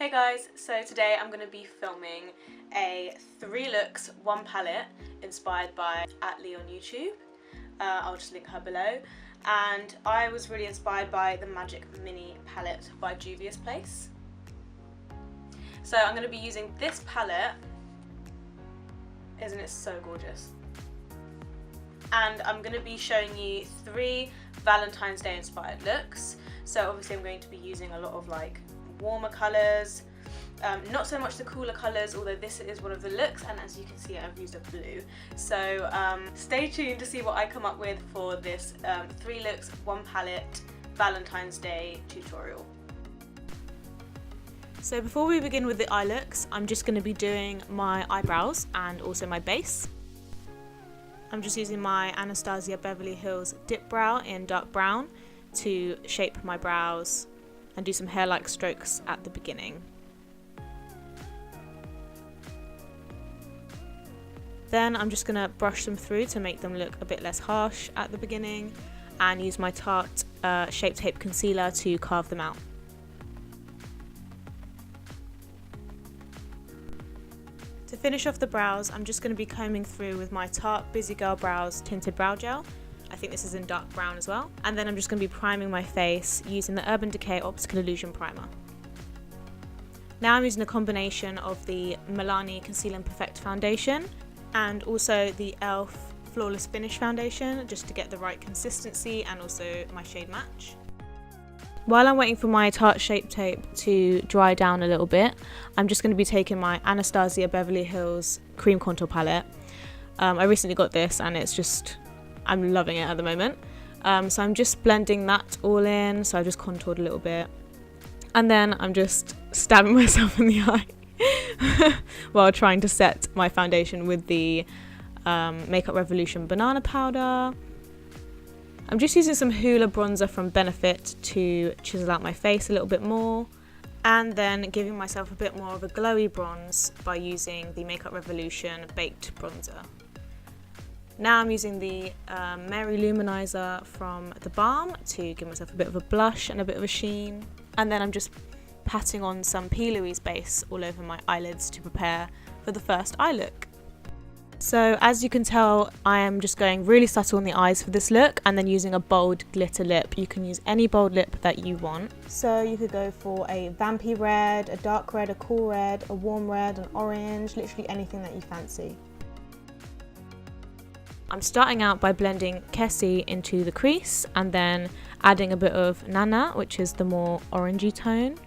Hey guys, so today I'm going to be filming a 3 looks, 1 palette inspired by @Lee on YouTube. I'll just link her below. And I was really inspired by the Magic Mini palette by Juvia's Place. So I'm going to be using this palette. Isn't it so gorgeous? And I'm going to be showing you 3 Valentine's Day inspired looks. So obviously I'm going to be using a lot of like warmer colours, not so much the cooler colours, although this is one of the looks, and as you can see I've used a blue. So stay tuned to see what I come up with for this 3 looks, 1 palette Valentine's Day tutorial. So before we begin with the eye looks, I'm just going to be doing my eyebrows and also my base. I'm just using my Anastasia Beverly Hills Dipbrow in dark brown to shape my brows and do some hair-like strokes at the beginning. Then I'm just going to brush them through to make them look a bit less harsh at the beginning, and use my Tarte Shape Tape Concealer to carve them out. To finish off the brows, I'm just going to be combing through with my Tarte Busy Girl Brows Tinted Brow Gel. I think this is in dark brown as well. And then I'm just going to be priming my face using the Urban Decay Optical Illusion Primer. Now I'm using a combination of the Milani Conceal and Perfect Foundation and also the e.l.f. Flawless Finish Foundation, just to get the right consistency and also my shade match. While I'm waiting for my Tarte Shape Tape to dry down a little bit, I'm just going to be taking my Anastasia Beverly Hills Cream Contour Palette. I recently got this and it's just, I'm loving it at the moment. So I'm just blending that all in, so I just contoured a little bit. And then I'm just stabbing myself in the eye while trying to set my foundation with the Makeup Revolution Banana Powder. I'm just using some Hoola bronzer from Benefit to chisel out my face a little bit more, and then giving myself a bit more of a glowy bronze by using the Makeup Revolution Baked Bronzer. Now I'm using the Mary Luminizer from The Balm to give myself a bit of a blush and a bit of a sheen. And then I'm just patting on some P. Louise base all over my eyelids to prepare for the first eye look. So as you can tell, I am just going really subtle on the eyes for this look and then using a bold glitter lip. You can use any bold lip that you want. So you could go for a vampy red, a dark red, a cool red, a warm red, an orange, literally anything that you fancy. I'm starting out by blending Cosy into the crease and then adding a bit of Nana, which is the more orangey tone.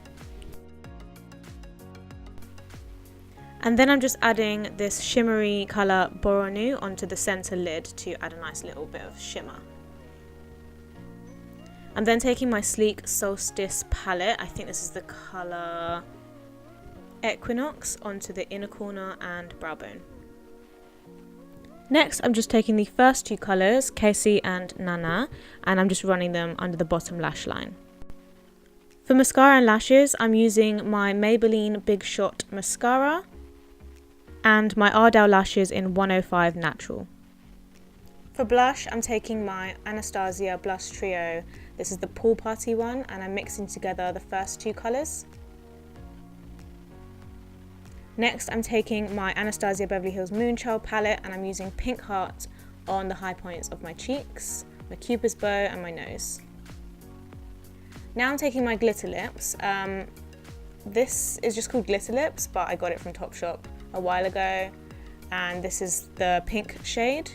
And then I'm just adding this shimmery colour Boronu onto the centre lid to add a nice little bit of shimmer. I'm then taking my sleek Solstice palette, I think this is the colour Equinox, onto the inner corner and brow bone. Next, I'm just taking the first 2 colours, Cosy and Nana, and I'm just running them under the bottom lash line. For mascara and lashes, I'm using my Maybelline Big Shot Mascara and my Ardell lashes in 105 Natural. For blush, I'm taking my Anastasia Blush Trio. This is the Pool Party one, and I'm mixing together the first 2 colours. Next, I'm taking my Anastasia Beverly Hills Moonchild palette and I'm using Pink Heart on the high points of my cheeks, my Cupid's bow and my nose. Now I'm taking my glitter lips. This is just called Glitter Lips, but I got it from Topshop a while ago, and this is the pink shade.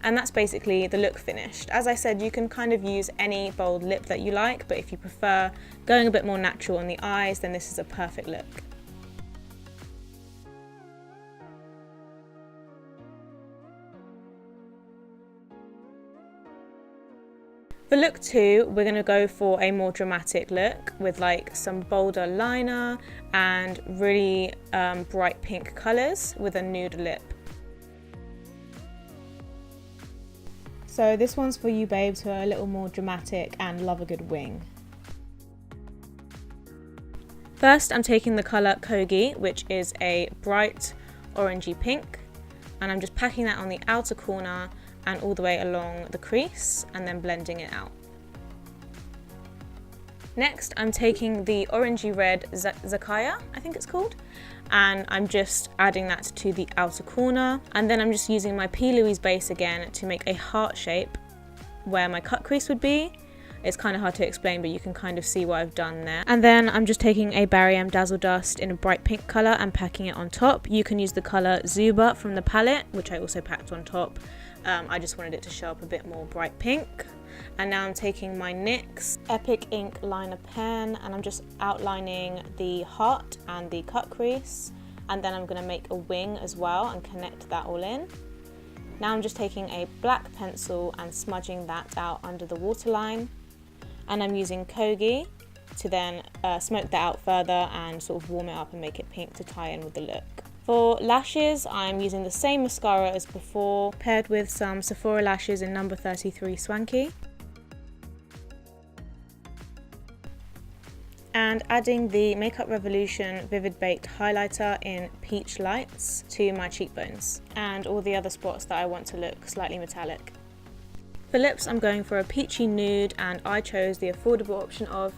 And that's basically the look finished. As I said, you can kind of use any bold lip that you like, but if you prefer going a bit more natural on the eyes, then this is a perfect look. For look 2, we're going to go for a more dramatic look with like some bolder liner and really bright pink colours with a nude lip. So this one's for you babes who are a little more dramatic and love a good wing. First, I'm taking the colour Kogi, which is a bright orangey pink, and I'm just packing that on the outer corner and all the way along the crease and then blending it out. Next, I'm taking the orangey red Zakaya, I think it's called, and I'm just adding that to the outer corner. And then I'm just using my P. Louise base again to make a heart shape where my cut crease would be. It's kind of hard to explain, but you can kind of see what I've done there. And then I'm just taking a Barry M Dazzle Dust in a bright pink colour and packing it on top. You can use the colour Zuba from the palette, which I also packed on top. I just wanted it to show up a bit more bright pink. And now I'm taking my NYX Epic Ink liner pen and I'm just outlining the heart and the cut crease. And then I'm going to make a wing as well and connect that all in. Now I'm just taking a black pencil and smudging that out under the waterline. And I'm using Kogi to then smoke that out further and sort of warm it up and make it pink to tie in with the look. For lashes, I'm using the same mascara as before, paired with some Sephora lashes in number 33 Swanky. And adding the Makeup Revolution Vivid Baked Highlighter in Peach Lights to my cheekbones and all the other spots that I want to look slightly metallic. For lips, I'm going for a peachy nude and I chose the affordable option of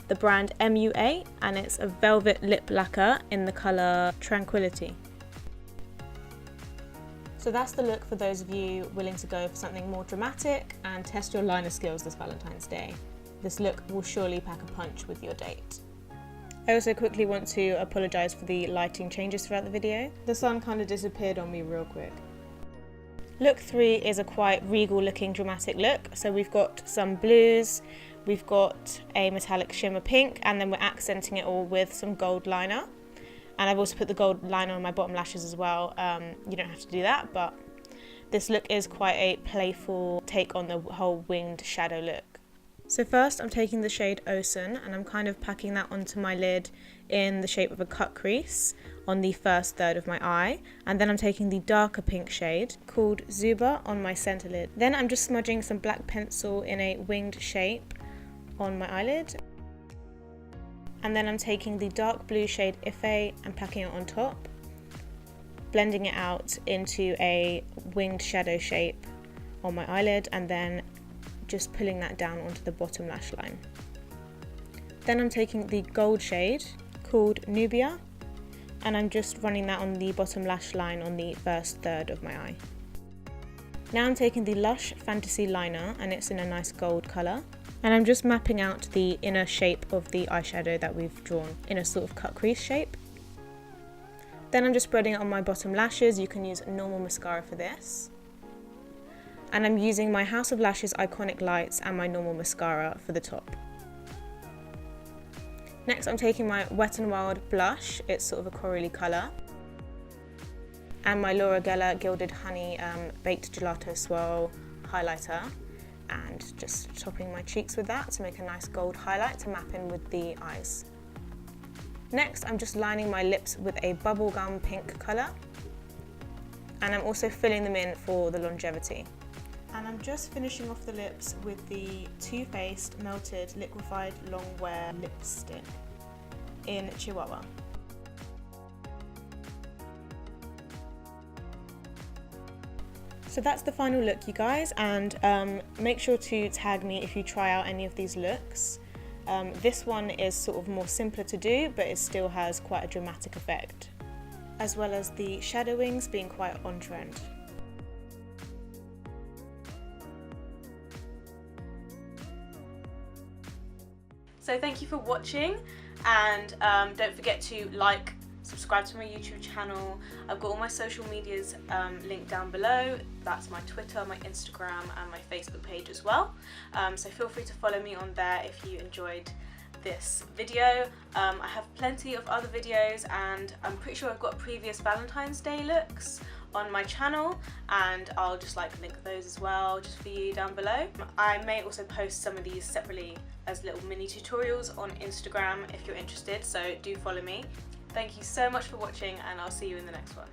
the brand MUA and it's a velvet lip lacquer in the colour Tranquility. So that's the look for those of you willing to go for something more dramatic and test your liner skills this Valentine's Day. This look will surely pack a punch with your date. I also quickly want to apologise for the lighting changes throughout the video. The sun kind of disappeared on me real quick. Look 3 is a quite regal looking dramatic look. So we've got some blues, we've got a metallic shimmer pink, and then we're accenting it all with some gold liner. And I've also put the gold liner on my bottom lashes as well. You don't have to do that, but this look is quite a playful take on the whole winged shadow look. So first I'm taking the shade Ocean and I'm kind of packing that onto my lid in the shape of a cut crease on the first third of my eye, and then I'm taking the darker pink shade called Zuba on my centre lid. Then I'm just smudging some black pencil in a winged shape on my eyelid, and then I'm taking the dark blue shade Ife and packing it on top, blending it out into a winged shadow shape on my eyelid, and then just pulling that down onto the bottom lash line. Then I'm taking the gold shade called Nubia and I'm just running that on the bottom lash line on the first third of my eye. Now I'm taking the Lush Fantasy liner and it's in a nice gold colour, and I'm just mapping out the inner shape of the eyeshadow that we've drawn in a sort of cut crease shape. Then I'm just spreading it on my bottom lashes. You can use normal mascara for this. And I'm using my House of Lashes Iconic Lights and my normal mascara for the top. Next I'm taking my Wet n Wild blush, it's sort of a corally colour, and my Laura Geller Gilded Honey Baked Gelato Swirl highlighter, and just topping my cheeks with that to make a nice gold highlight to map in with the eyes. Next I'm just lining my lips with a bubblegum pink colour, and I'm also filling them in for the longevity. And I'm just finishing off the lips with the Too Faced Melted Liquefied Longwear Lipstick in Chihuahua. So that's the final look, you guys, and make sure to tag me if you try out any of these looks. This one is sort of more simpler to do, but it still has quite a dramatic effect, as well as the shadow wings being quite on trend. So thank you for watching, and don't forget to like, subscribe to my YouTube channel. I've got all my social medias linked down below. That's my Twitter, my Instagram and my Facebook page as well. So feel free to follow me on there if you enjoyed this video. I have plenty of other videos, and I'm pretty sure I've got previous Valentine's Day looks on my channel, and I'll just link those as well just for you down below. I may also post some of these separately as little mini tutorials on Instagram if you're interested, so do follow me. Thank you so much for watching, and I'll see you in the next one.